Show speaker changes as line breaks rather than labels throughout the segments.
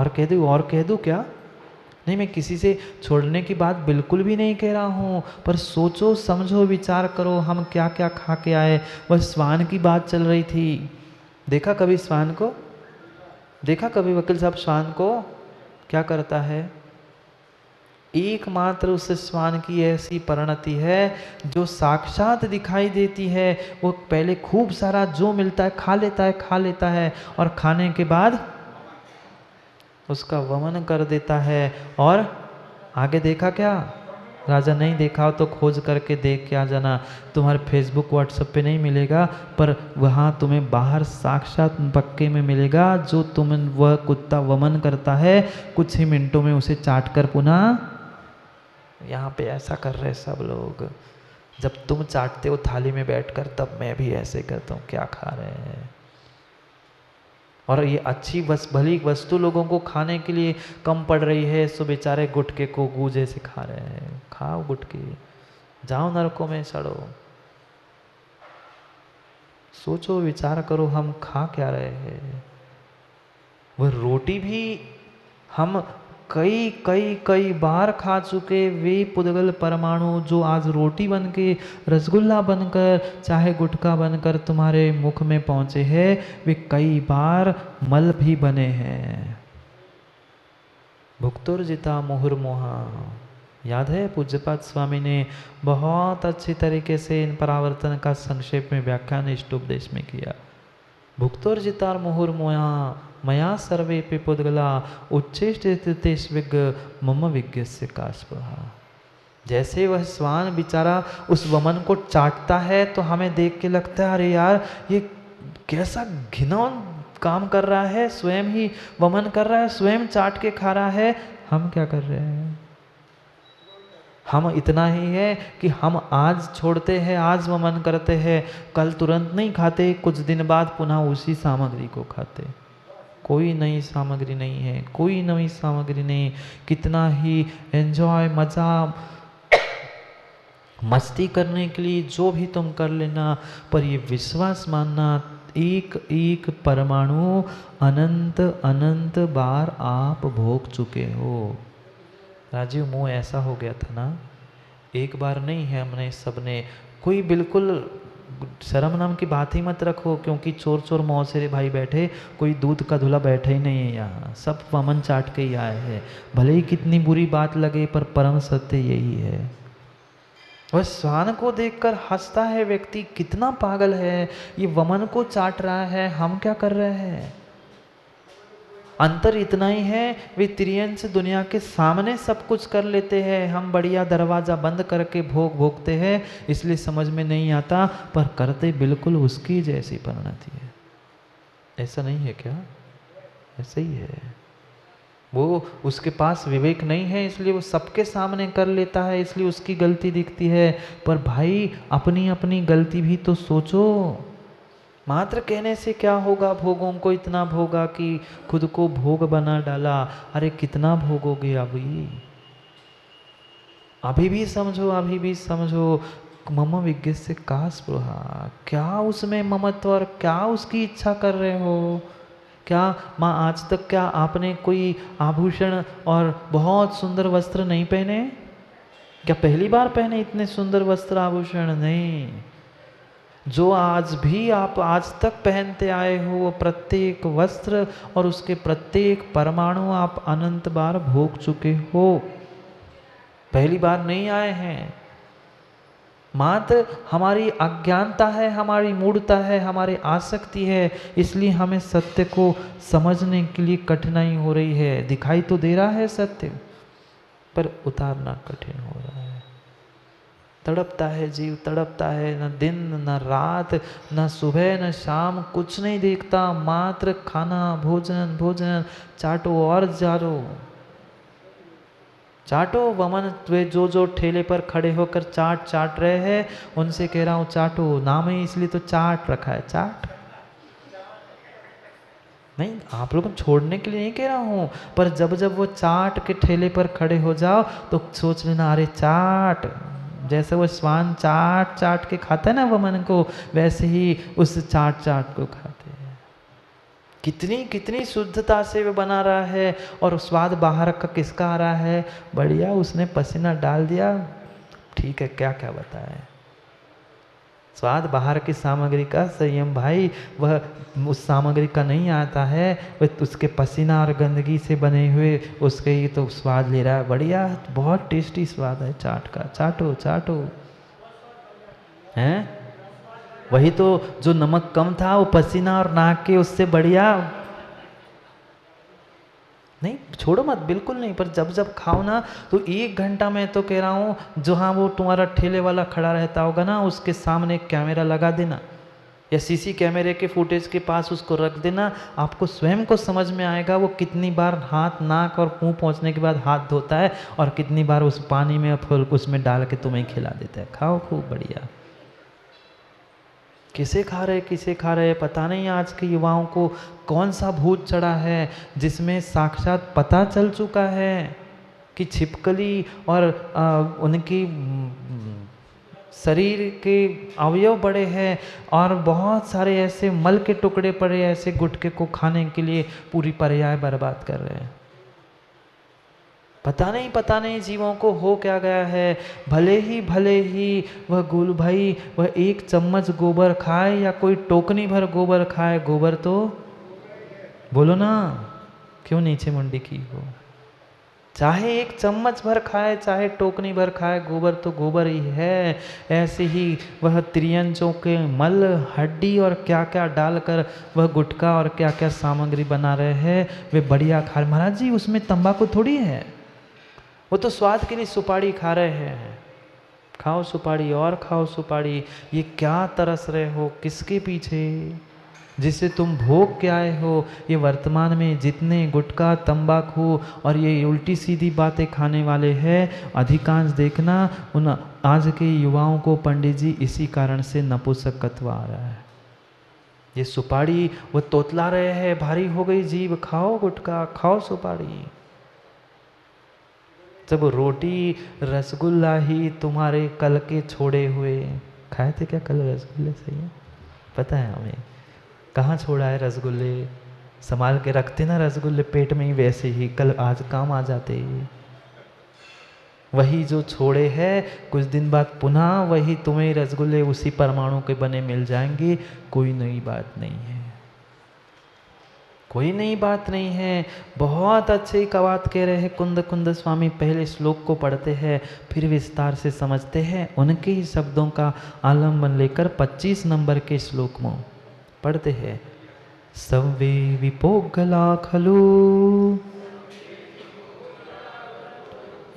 और कह दूँ, और कह दूँ क्या? नहीं, मैं किसी से छोड़ने की बात बिल्कुल भी नहीं कह रहा हूँ, पर सोचो समझो विचार करो हम क्या क्या खा के आए। वह श्वान की बात चल रही थी, देखा कभी श्वान को? देखा कभी वकील साहब श्वान को? क्या करता है? एकमात्र उस श्वान की ऐसी परिणति है जो साक्षात दिखाई देती है। वो पहले खूब सारा जो मिलता है खा लेता है और खाने के बाद उसका वमन कर देता है। और आगे देखा क्या? राजा नहीं देखा हो तो खोज करके देख के आ जाना, तुम्हारे फेसबुक व्हाट्सएप पे नहीं मिलेगा, पर वहाँ तुम्हें बाहर साक्षात पक्के में मिलेगा। जो तुम वह कुत्ता वमन करता है कुछ ही मिनटों में उसे चाट कर पुनः, यहाँ पे ऐसा कर रहे सब लोग। जब तुम चाटते हो थाली में बैठकर तब मैं भी ऐसे करता हूँ, क्या खा रहे हैं। और ये अच्छी भली वस्तु लोगों को खाने के लिए कम पड़ रही है, सो बेचारे गुटके को गूजे से खा रहे हैं। खाओ गुटके, जाओ नरकों में सड़ो। सोचो विचार करो हम खा क्या रहे हैं। वह रोटी भी हम कई कई कई बार खा चुके। वे पुद्गल परमाणु जो आज रोटी बन के, रसगुल्ला बनकर, चाहे गुटखा बनकर तुम्हारे मुख में पहुँचे हैं, वे कई बार मल भी बने हैं। भुक्तुर्जिता मुहुर्मुहा, याद है पूज्यपाद स्वामी ने बहुत अच्छी तरीके से इन परावर्तन का संक्षेप में व्याख्यान इष्ट उपदेश में किया। भुक्तुर्जिता मुहुर्मुहा मया सर्वे पे पुद्गला उच्चेष्टितेष्विग मम विज्ञस्य कास्पहा। जैसे वह श्वान बेचारा उस वमन को चाटता है तो हमें देख के लगता है अरे यार ये कैसा घिनौना काम कर रहा है, स्वयं ही वमन कर रहा है, स्वयं चाट के खा रहा है। हम क्या कर रहे हैं? हम इतना ही है कि हम आज छोड़ते हैं, आज वमन करते हैं, कल तुरंत नहीं खाते, कुछ दिन बाद पुनः उसी सामग्री को खाते। कोई नई सामग्री नहीं है, कोई नई सामग्री नहीं। कितना ही एंजॉय, मज़ा, मस्ती करने के लिए जो भी तुम कर लेना, पर ये विश्वास मानना एक एक परमाणु अनंत अनंत बार आप भोग चुके हो। राजीव मुँह ऐसा हो गया था ना, एक बार नहीं है, हमने सबने। कोई बिल्कुल शर्म नाम की बात ही मत रखो, क्योंकि चोर चोर मौसेरे भाई बैठे, कोई दूध का धुला बैठा ही नहीं है यहाँ, सब वमन चाट के ही आए हैं। भले ही कितनी बुरी बात लगे पर परम सत्य यही है। वह श्वान को देखकर हंसता है व्यक्ति, कितना पागल है, ये वमन को चाट रहा है, हम क्या कर रहे हैं। अंतर इतना ही है, वे त्रियंश दुनिया के सामने सब कुछ कर लेते हैं, हम बढ़िया दरवाज़ा बंद करके भोग भोगते हैं, इसलिए समझ में नहीं आता, पर करते बिल्कुल उसकी जैसी परिणति है। ऐसा नहीं है क्या? ऐसा ही है। वो उसके पास विवेक नहीं है, इसलिए वो सबके सामने कर लेता है, इसलिए उसकी गलती दिखती है। पर भाई अपनी अपनी गलती भी तो सोचो। मात्र कहने से क्या होगा, भोगों को इतना भोगा कि खुद को भोग बना डाला। अरे कितना भोगोगे अभी भी समझो, अभी भी समझो। मम विज्ञस्य का स्पृहा, क्या उसमें ममत्व और क्या उसकी इच्छा कर रहे हो। क्या माँ आज तक क्या आपने कोई आभूषण और बहुत सुंदर वस्त्र नहीं पहने? क्या पहली बार पहने इतने सुंदर वस्त्र आभूषण? नहीं। जो आज भी आप आज तक पहनते आए हो, वो प्रत्येक वस्त्र और उसके प्रत्येक परमाणु आप अनंत बार भोग चुके हो, पहली बार नहीं आए हैं। मात्र हमारी अज्ञानता है, हमारी मूढ़ता है, हमारी आसक्ति है, इसलिए हमें सत्य को समझने के लिए कठिनाई हो रही है। दिखाई तो दे रहा है सत्य, पर उतारना कठिन हो रहा है। तड़पता है जीव, तड़पता है, न दिन न रात, न सुबह न शाम, कुछ नहीं देखता, मात्र खाना, भोजन भोजन, चाटो और जारो, चाटो वमन। वे जो जो ठेले पर खड़े होकर चाट रहे हैं, उनसे कह रहा हूँ चाटो, नाम ही इसलिए तो चाट रखा है, चाट नहीं, आप लोगों को छोड़ने के लिए नहीं कह रहा हूँ, पर जब जब वो चाट के ठेले पर खड़े हो जाओ तो सोच लेना अरे चाट। जैसे वो श्वान चाट चाट के खाता है ना वमन को, वैसे ही उस चाट चाट को खाते हैं। कितनी कितनी शुद्धता से वो बना रहा है, और स्वाद बाहर का किसका आ रहा है? बढ़िया, उसने पसीना डाल दिया, ठीक है, क्या क्या बताए। स्वाद बाहर की सामग्री का, संयम भाई वह उस सामग्री का नहीं आता है, वह उसके पसीना और गंदगी से बने हुए उसके ही तो स्वाद ले रहा है। बढ़िया, बहुत टेस्टी स्वाद है चाट का, चाटो चाटो। हैं? वही तो, जो नमक कम था वो पसीना और नाक के उससे बढ़िया। नहीं छोड़ो मत, बिल्कुल नहीं, पर जब जब खाओ ना तो 1 घंटा में तो कह रहा हूँ, जहाँ वो तुम्हारा ठेले वाला खड़ा रहता होगा ना, उसके सामने एक कैमरा लगा देना, या सीसी कैमरे के फुटेज के पास उसको रख देना। आपको स्वयं को समझ में आएगा वो कितनी बार हाथ, नाक और मुंह पहुँचने के बाद हाथ धोता है, और कितनी बार उस पानी में फूल उसमें डाल के तुम्हें खिला देता है। खाओ खूब बढ़िया। किसे खा रहे किसे खा रहे पता नहीं। आज के युवाओं को कौन सा भूत चढ़ा है जिसमें साक्षात पता चल चुका है कि छिपकली और उनकी शरीर के अवयव बड़े हैं, और बहुत सारे ऐसे मल के टुकड़े पड़े ऐसे गुटके को खाने के लिए पूरी पर्याय बर्बाद कर रहे हैं। पता नहीं जीवों को हो क्या गया है। भले ही वह गुल भाई वह 1 चम्मच गोबर खाए या कोई टोकनी भर गोबर खाए, गोबर तो बोलो ना, क्यों नीचे मुंडी की हो। चाहे 1 चम्मच भर खाए चाहे टोकनी भर खाए, गोबर तो गोबर ही है। ऐसे ही वह त्रियंचों के मल, हड्डी और क्या क्या डालकर वह गुटखा और क्या क्या सामग्री बना रहे हैं, वे बढ़िया खा रहे। महाराज जी उसमें तंबाकू थोड़ी है, वो तो स्वाद के लिए सुपारी खा रहे हैं। खाओ सुपारी और खाओ सुपारी। ये क्या तरस रहे हो किसके पीछे, जिसे तुम भोग के आए हो। ये वर्तमान में जितने गुटखा, तंबाकू और ये उल्टी सीधी बातें खाने वाले हैं, अधिकांश देखना उन आज के युवाओं को पंडित जी इसी कारण से नपुंसकत्व आ रहा है। ये सुपारी वो तोतला रहे हैं, भारी हो गई जीभ, खाओ गुटखा खाओ सुपारी। जब रोटी रसगुल्ला ही तुम्हारे कल के छोड़े हुए, खाए थे क्या कल रसगुल्ले? सही है, पता है हमें। कहाँ छोड़ा है रसगुल्ले? संभाल के रखते ना रसगुल्ले पेट में ही, वैसे ही कल आज काम आ जाते। वही जो छोड़े हैं कुछ दिन बाद पुनः वही तुम्हें रसगुल्ले उसी परमाणु के बने मिल जाएंगे। कोई नई बात नहीं है, कोई नई बात नहीं है। बहुत अच्छे कवात कह रहे हैं कुंद कुंद स्वामी। पहले श्लोक को पढ़ते हैं फिर विस्तार से समझते हैं, उनके ही शब्दों का आलम्बन लेकर 25 नंबर के श्लोक में पढ़ते हैं। सवे विपोगला खलु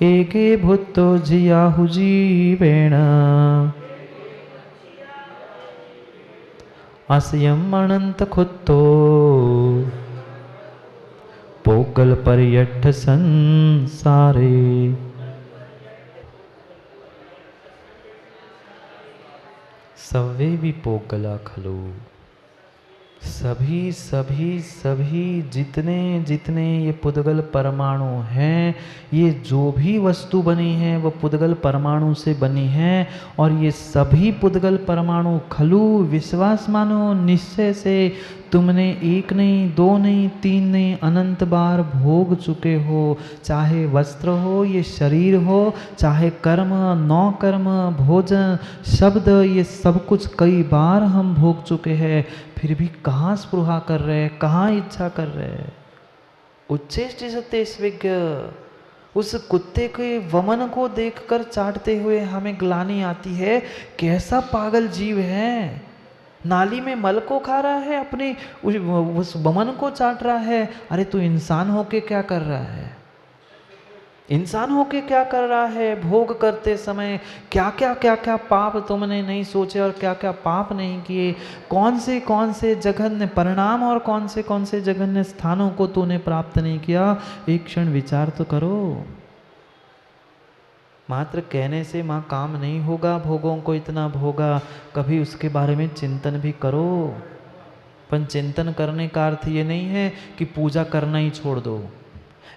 एके भूतो जियाहु जीवेण असयम अनंत खुत्तो पोगल पर्यठ संसारे। सवे भी पोगला खलो, सभी सभी सभी जितने जितने ये पुद्गल परमाणु हैं, ये जो भी वस्तु बनी है वो पुद्गल परमाणु से बनी है। और ये सभी पुद्गल परमाणु खलु, विश्वास मानो निश्चय से तुमने 1 नहीं 2 नहीं 3 नहीं अनंत बार भोग चुके हो। चाहे वस्त्र हो, ये शरीर हो, चाहे कर्म, नौ कर्म, भोजन, शब्द, ये सब कुछ कई बार हम भोग चुके हैं। फिर भी कहाँ स्पृहा कर रहे हैं, कहाँ इच्छा कर रहे हैं। उच्चेष्टिशतेष्विज्ञ, उस कुत्ते के वमन को देखकर चाटते हुए हमें ग्लानि आती है। कैसा पागल जीव है, नाली में मल को खा रहा है, अपने उस वमन को चाट रहा है। अरे तू इंसान होके क्या कर रहा है, इंसान होके क्या कर रहा है। भोग करते समय क्या क्या पाप तुमने नहीं सोचे और क्या क्या पाप नहीं किए। कौन से जघन्य परिणाम और कौन से जघन्य स्थानों को तूने प्राप्त नहीं किया। एक क्षण विचार तो करो। मात्र कहने से माँ काम नहीं होगा, भोगों को इतना भोगा, कभी उसके बारे में चिंतन भी करो। पर चिंतन करने का अर्थ ये नहीं है कि पूजा करना ही छोड़ दो।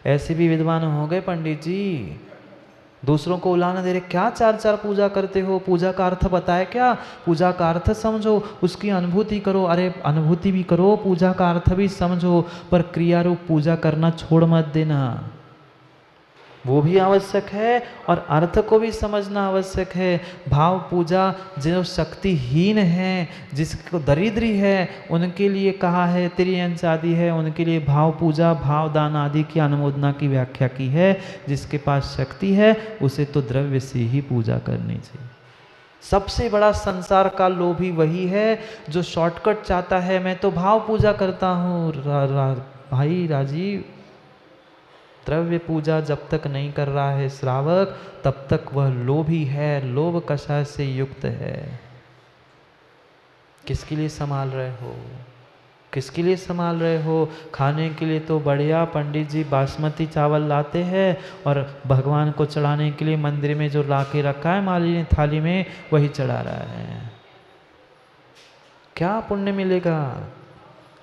ऐसे भी विद्वान हो गए पंडित जी, दूसरों को उलाना दे रहे, क्या चार चार पूजा करते हो, पूजा का अर्थ बताए क्या, पूजा का अर्थ समझो, उसकी अनुभूति करो। अरे अनुभूति भी करो, पूजा का अर्थ भी समझो, पर क्रिया रूप पूजा करना छोड़ मत देना, वो भी आवश्यक है और अर्थ को भी समझना आवश्यक है। भाव पूजा जो शक्तिहीन है, जिसको दरिद्री है, उनके लिए कहा है, त्रियंच आदि है, उनके लिए भाव पूजा, भाव दान आदि की अनुमोदना की व्याख्या की है। जिसके पास शक्ति है उसे तो द्रव्य से ही पूजा करनी चाहिए। सबसे बड़ा संसार का लोभी वही है जो शॉर्टकट चाहता है, मैं तो भाव पूजा करता हूँ। भाई राजीव, द्रव्य पूजा जब तक नहीं कर रहा है श्रावक, तब तक वह लोभी है, लोभ कषाय से युक्त है। किसके लिए संभाल रहे हो, किसके लिए संभाल रहे हो? खाने के लिए तो बढ़िया पंडित जी बासमती चावल लाते हैं और भगवान को चढ़ाने के लिए मंदिर में जो ला के रखा है मालिनी थाली में, वही चढ़ा रहा है। क्या पुण्य मिलेगा?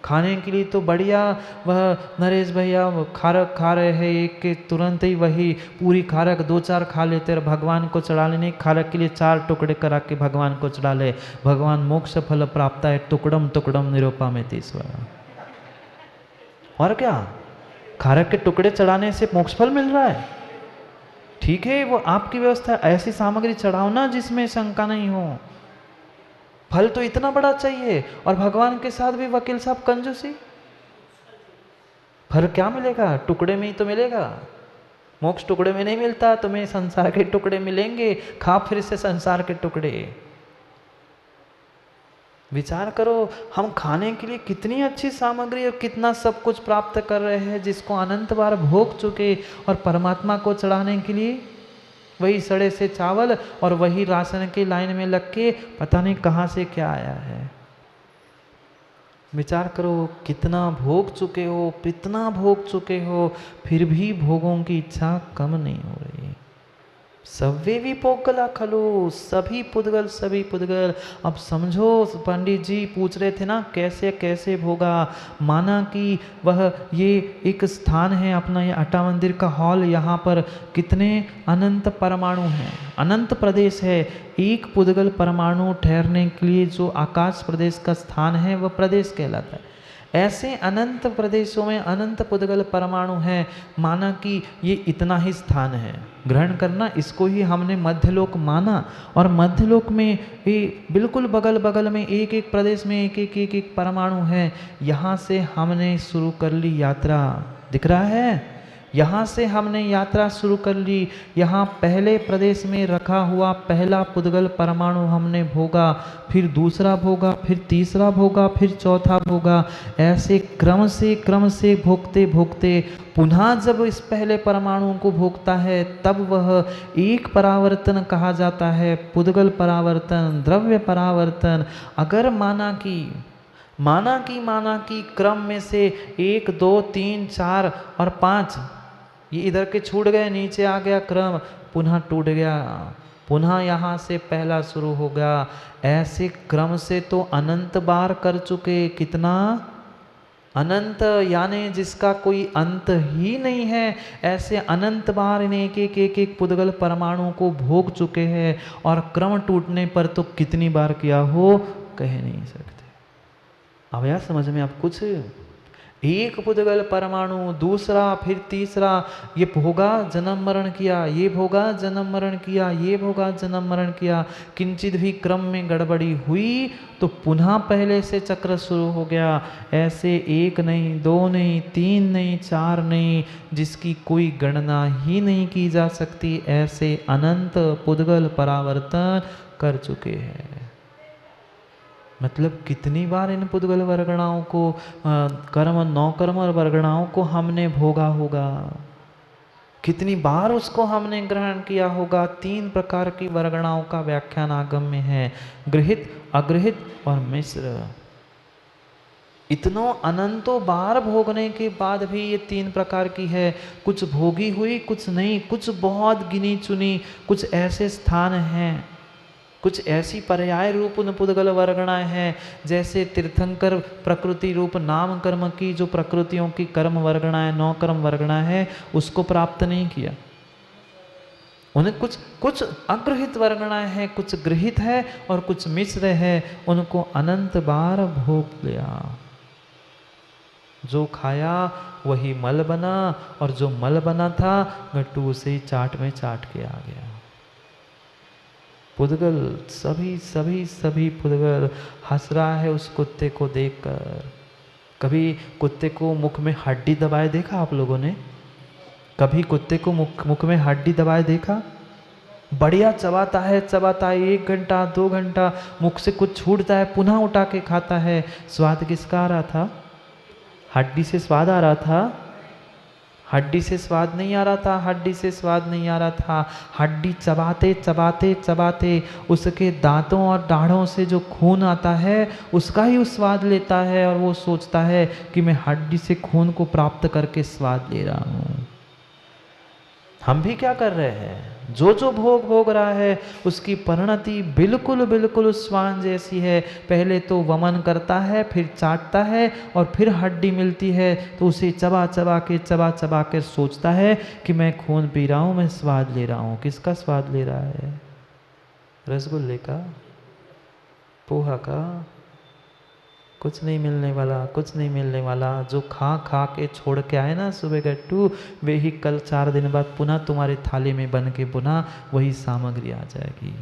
खाने के लिए तो बढ़िया वह नरेश भैया खारक खा रहे हैं, एक के तुरंत ही वही पूरी खारक दो चार खा लेते और भगवान को चढ़ा लेने, खारक के लिए 4 टुकड़े करा के भगवान को चढ़ा ले। भगवान मोक्ष फल प्राप्त है टुकड़म टुकड़म निरूपा में तीसरा। और क्या, खारक के टुकड़े चढ़ाने से मोक्ष फल मिल रहा है? ठीक है, वो आपकी व्यवस्था, ऐसी सामग्री चढ़ाओ ना जिसमें शंका नहीं हो। फल तो इतना बड़ा चाहिए और भगवान के साथ भी वकील साहब कंजूसी। फल क्या मिलेगा? टुकड़े में ही तो मिलेगा। मोक्ष टुकड़े में नहीं मिलता, तुम्हें संसार के टुकड़े मिलेंगे। खा फिर से संसार के टुकड़े। विचार करो, हम खाने के लिए कितनी अच्छी सामग्री और कितना सब कुछ प्राप्त कर रहे हैं, जिसको अनंत बार भोग चुके, और परमात्मा को चढ़ाने के लिए वही सड़े से चावल और वही राशन की लाइन में लग के पता नहीं कहाँ से क्या आया है। विचार करो, कितना भोग चुके हो, कितना भोग चुके हो, फिर भी भोगों की इच्छा कम नहीं हो रही। सवे भी पोगला खलो, सभी पुद्गल सभी पुद्गल। अब समझो, पंडित जी पूछ रहे थे ना कैसे कैसे भोगा। माना कि वह ये एक स्थान है अपना, ये अट्टा मंदिर का हॉल, यहाँ पर कितने अनंत परमाणु हैं, अनंत प्रदेश है। एक पुद्गल परमाणु ठहरने के लिए जो आकाश प्रदेश का स्थान है वह प्रदेश कहलाता है। ऐसे अनंत प्रदेशों में अनंत पुद्गल परमाणु हैं। माना कि ये इतना ही स्थान है, ग्रहण करना, इसको ही हमने मध्यलोक माना। और मध्यलोक में ये बिल्कुल बगल बगल में एक एक प्रदेश में एक एक एक एक परमाणु है। यहाँ से हमने शुरू कर ली यात्रा, दिख रहा है? यहाँ से हमने यात्रा शुरू कर ली। यहाँ पहले प्रदेश में रखा हुआ पहला पुद्गल परमाणु हमने भोगा, फिर दूसरा भोगा, फिर तीसरा भोगा, फिर चौथा भोगा। ऐसे क्रम से भोगते भोगते पुनः जब इस पहले परमाणु को भोगता है, तब वह एक परावर्तन कहा जाता है, पुद्गल परावर्तन, द्रव्य परावर्तन। अगर माना कि क्रम में से 1 2 3 4 और 5 ये इधर के छूट गए, नीचे आ गया क्रम, पुनः टूट गया, पुनः यहाँ से पहला शुरू हो गया। ऐसे क्रम से तो अनंत बार कर चुके। कितना अनंत, यानी जिसका कोई अंत ही नहीं है। ऐसे अनंत बार इन एक पुद्गल परमाणु को भोग चुके हैं। और क्रम टूटने पर तो कितनी बार किया हो कह नहीं सकते। अब यार समझ में आप कुछ? एक पुद्गल परमाणु, दूसरा, फिर तीसरा, ये भोगा जन्म मरण किया, ये भोगा जन्म मरण किया, ये भोगा जन्म मरण किया। किंचित भी क्रम में गड़बड़ी हुई तो पुनः पहले से चक्र शुरू हो गया। ऐसे 1 नहीं, 2 नहीं, 3 नहीं, 4 नहीं, जिसकी कोई गणना ही नहीं की जा सकती। ऐसे अनंत पुद्गल परावर्तन कर चुके हैं। मतलब कितनी बार इन पुद्गल वर्गणाओं को, कर्म, 9 कर्म और वर्गणाओं को हमने भोगा होगा, कितनी बार उसको हमने ग्रहण किया होगा। 3 प्रकार की वर्गणाओं का व्याख्यान आगम में है, गृहित, अगृहित और मिश्र। इतनों अनंतों बार भोगने के बाद भी ये 3 प्रकार की है। कुछ भोगी हुई, कुछ नहीं, कुछ बहुत गिनी चुनी, कुछ ऐसे स्थान हैं, कुछ ऐसी पर्याय रूप उन पुद्गल वर्गणाएं हैं। जैसे तीर्थंकर प्रकृति रूप नाम कर्म की जो प्रकृतियों की कर्म वर्गणाएं, 9 कर्म वर्गणाएं है, उसको प्राप्त नहीं किया। उन्हें कुछ कुछ अग्रहित वर्गणाएं हैं, कुछ गृहित है और कुछ मिश्र है, उनको अनंत बार भोग लिया। जो खाया वही मल बना, और जो मल बना था गट्टू उसे ही चाट में चाट के आ गया। पुद्गल सभी सभी सभी पुद्गल हंस रहा है उस कुत्ते को देखकर। कभी कुत्ते को मुख में हड्डी दबाए देखा आप लोगों ने? कभी कुत्ते को मुख में हड्डी दबाए देखा? बढ़िया चबाता है 1 घंटा 2 घंटा, मुख से कुछ छूटता है पुनः उठा के खाता है। स्वाद किसका आ रहा था? हड्डी से स्वाद आ रहा था? हड्डी से स्वाद नहीं आ रहा था, हड्डी से स्वाद नहीं आ रहा था। हड्डी चबाते चबाते चबाते उसके दांतों और दाढ़ों से जो खून आता है उसका ही वो स्वाद लेता है, और वो सोचता है कि मैं हड्डी से खून को प्राप्त करके स्वाद ले रहा हूँ। हम भी क्या कर रहे हैं? जो जो भोग भोग रहा है उसकी परिणति बिल्कुल बिल्कुल उस श्वान जैसी है। पहले तो वमन करता है, फिर चाटता है, और फिर हड्डी मिलती है तो उसे चबा चबा के सोचता है कि मैं खून पी रहा हूँ, मैं स्वाद ले रहा हूँ। किसका स्वाद ले रहा है? रसगुल्ले का? पोहा का? कुछ नहीं मिलने वाला, कुछ नहीं मिलने वाला। जो खा खा के छोड़ के आए ना सुबह गट्टू, वे ही कल 4 दिन बाद पुनः तुम्हारे थाली में बन के पुनः वही सामग्री आ जाएगी।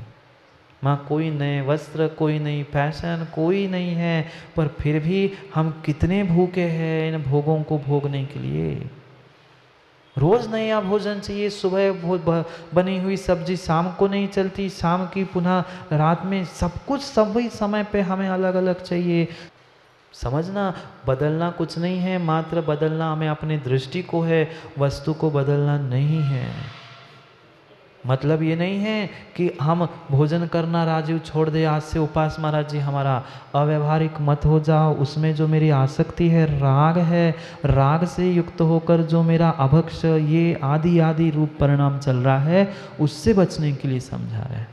माँ कोई नए वस्त्र, कोई नई फैशन, कोई नहीं है, पर फिर भी हम कितने भूखे हैं इन भोगों को भोगने के लिए। रोज नया भोजन चाहिए। सुबह बनी हुई सब्जी शाम को नहीं चलती, शाम की पुनः रात में, सब कुछ सभी समय पे हमें अलग अलग चाहिए। समझना, बदलना कुछ नहीं है, मात्र बदलना हमें अपनी दृष्टि को है, वस्तु को बदलना नहीं है। मतलब ये नहीं है कि हम भोजन करना राजीव छोड़ दे, आज से उपास महाराज जी हमारा अव्यवहारिक मत हो जाओ। उसमें जो मेरी आसक्ति है, राग है, राग से युक्त होकर जो मेरा अभक्ष ये आदि आदि रूप परिणाम चल रहा है, उससे बचने के लिए समझा रहे हैं।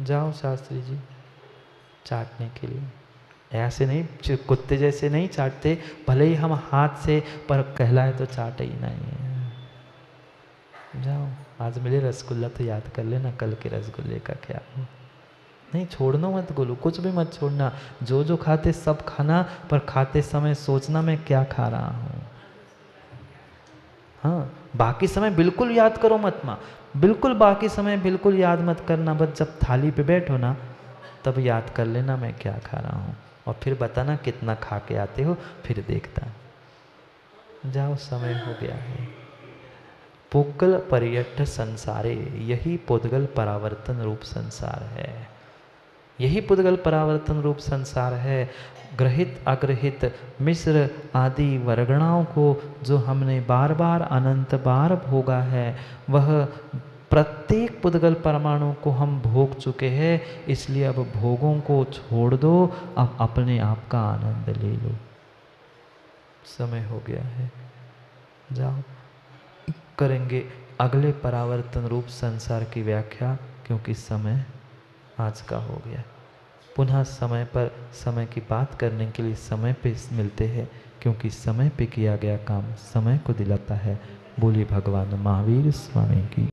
जाओ शास्त्री जी चाटने के लिए, ऐसे नहीं कुत्ते जैसे नहीं चाटते, भले ही हम हाथ से, पर कहलाए तो चाटे ही नहीं। जाओ, आज मिले रसगुल्ला तो याद कर लेना कल के रसगुल्ले का क्या हो। नहीं छोड़ना मत गोलू, कुछ भी मत छोड़ना। जो जो खाते सब खाना, पर खाते समय सोचना मैं क्या खा रहा हूँ। हाँ, बाकी समय बिल्कुल याद करो मत माँ, बिल्कुल बाकी समय बिल्कुल याद मत करना। बस जब थाली पे बैठो ना तब याद कर लेना मैं क्या खा रहा हूँ, और फिर बताना कितना खा के आते हो, फिर देखता। जाओ, समय हो गया है। पुद्गल पर्यट संसारे, यही पुद्गल परावर्तन रूप संसार है। यही पुद्गल परावर्तन रूप संसार है। ग्रहित अग्रहित मिश्र आदि वर्गणाओं को जो हमने बार बार अनंत बार भोगा है, वह प्रत्येक पुद्गल परमाणु को हम भोग चुके हैं। इसलिए अब भोगों को छोड़ दो, अब अपने आप का आनंद ले लो। समय हो गया है, जाओ। करेंगे अगले परावर्तन रूप संसार की व्याख्या, क्योंकि समय आज का हो गया। पुनः समय पर समय की बात करने के लिए समय पे मिलते हैं, क्योंकि समय पे किया गया काम समय को दिलाता है। बोलिए भगवान महावीर स्वामी की।